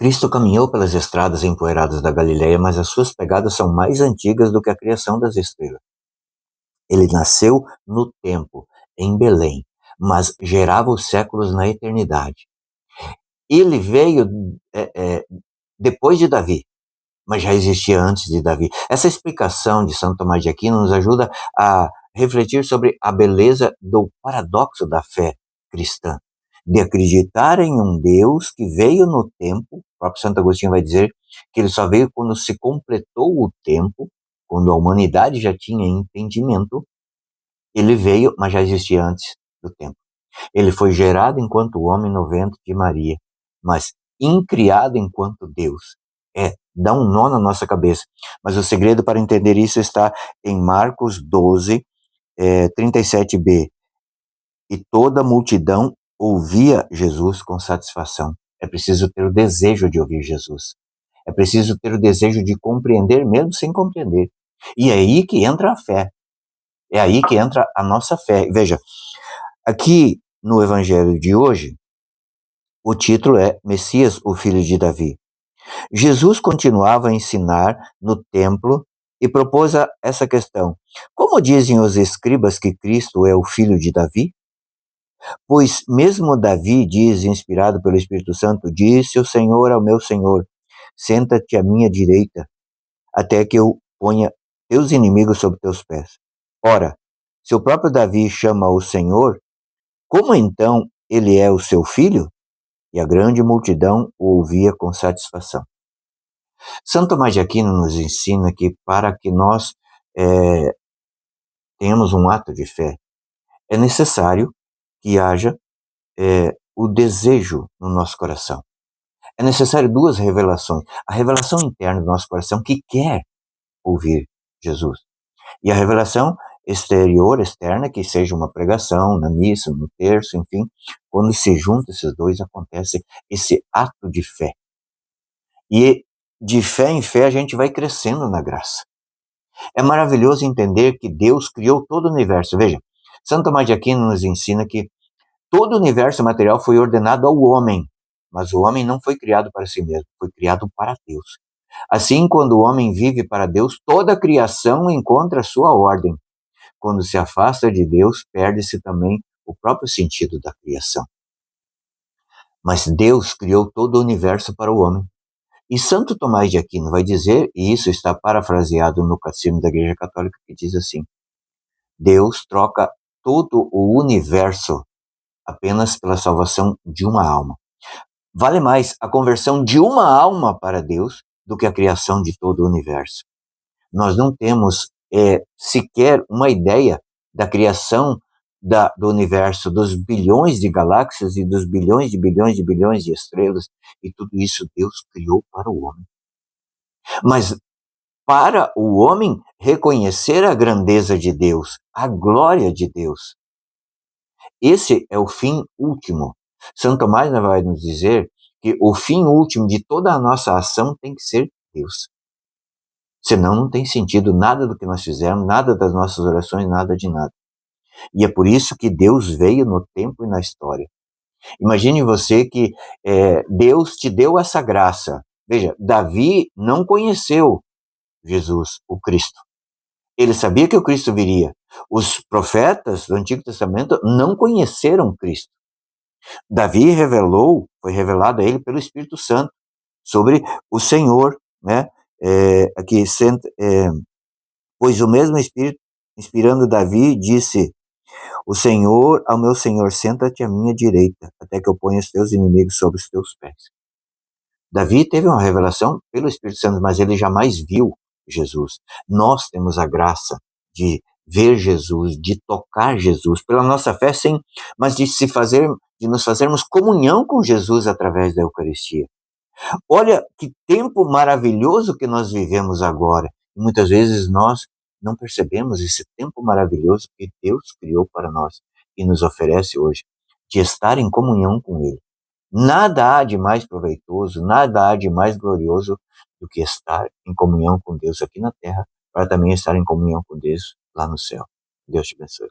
Cristo caminhou pelas estradas empoeiradas da Galileia, mas as suas pegadas são mais antigas do que a criação das estrelas. Ele nasceu no tempo, em Belém, mas gerava os séculos na eternidade. Ele veio depois de Davi, mas já existia antes de Davi. Essa explicação de Santo Tomás de Aquino nos ajuda a refletir sobre a beleza do paradoxo da fé cristã, de acreditar em um Deus que veio no tempo. O próprio Santo Agostinho vai dizer que ele só veio quando se completou o tempo, quando a humanidade já tinha entendimento. Ele veio, mas já existia antes do tempo. Ele foi gerado enquanto homem no ventre de Maria, mas incriado enquanto Deus. Dá um nó na nossa cabeça. Mas o segredo para entender isso está em Marcos 12, 37b. E toda a multidão ouvia Jesus com satisfação. É preciso ter o desejo de ouvir Jesus. É preciso ter o desejo de compreender mesmo sem compreender. E é aí que entra a fé. É aí que entra a nossa fé. Veja, aqui no Evangelho de hoje, o título é Messias, o Filho de Davi. Jesus continuava a ensinar no templo e propôs essa questão: como dizem os escribas que Cristo é o filho de Davi? Pois mesmo Davi diz, inspirado pelo Espírito Santo, disse o Senhor ao meu Senhor, senta-te à minha direita, até que eu ponha teus inimigos sob teus pés. Ora, se o próprio Davi chama o Senhor, como então ele é o seu filho? E a grande multidão o ouvia com satisfação. Santo Tomás de Aquino nos ensina que para que nós tenhamos um ato de fé, é necessário que haja o desejo no nosso coração. É necessário duas revelações. A revelação interna do nosso coração que quer ouvir Jesus. E a revelação exterior, externa, que seja uma pregação, na missa, no terço, enfim. Quando se juntam esses dois, acontece esse ato de fé. E de fé em fé a gente vai crescendo na graça. É maravilhoso entender que Deus criou todo o universo. Veja, Santo Tomás de Aquino nos ensina que todo o universo material foi ordenado ao homem, mas o homem não foi criado para si mesmo, foi criado para Deus. Assim, quando o homem vive para Deus, toda a criação encontra a sua ordem. Quando se afasta de Deus, perde-se também o próprio sentido da criação. Mas Deus criou todo o universo para o homem. E Santo Tomás de Aquino vai dizer, e isso está parafraseado no Catecismo da Igreja Católica, que diz assim: Deus troca todo o universo apenas pela salvação de uma alma. Vale mais a conversão de uma alma para Deus do que a criação de todo o universo. Nós não temos sequer uma ideia da criação do universo, dos bilhões de galáxias e dos bilhões de estrelas, e tudo isso Deus criou para o homem. Mas para o homem reconhecer a grandeza de Deus, a glória de Deus. Esse é o fim último. Santo Tomás vai nos dizer que o fim último de toda a nossa ação tem que ser Deus. Senão não tem sentido nada do que nós fizermos, nada das nossas orações, nada de nada. E é por isso que Deus veio no tempo e na história. Imagine você que Deus te deu essa graça. Veja, Davi não conheceu Jesus, o Cristo. Ele sabia que o Cristo viria. Os profetas do Antigo Testamento não conheceram Cristo. Davi foi revelado a ele pelo Espírito Santo sobre o Senhor, né? Pois o mesmo Espírito, inspirando Davi, disse: o Senhor, ao meu Senhor, senta-te à minha direita, até que eu ponha os teus inimigos sob os teus pés. Davi teve uma revelação pelo Espírito Santo, mas ele jamais viu Jesus. Nós temos a graça de ver Jesus, de tocar Jesus, pela nossa fé, sim, mas de nos fazermos comunhão com Jesus através da Eucaristia. Olha que tempo maravilhoso que nós vivemos agora. Muitas vezes nós não percebemos esse tempo maravilhoso que Deus criou para nós e nos oferece hoje, de estar em comunhão com Ele. Nada há de mais proveitoso, nada há de mais glorioso do que estar em comunhão com Deus aqui na terra, para também estar em comunhão com Deus lá no céu. Deus te abençoe.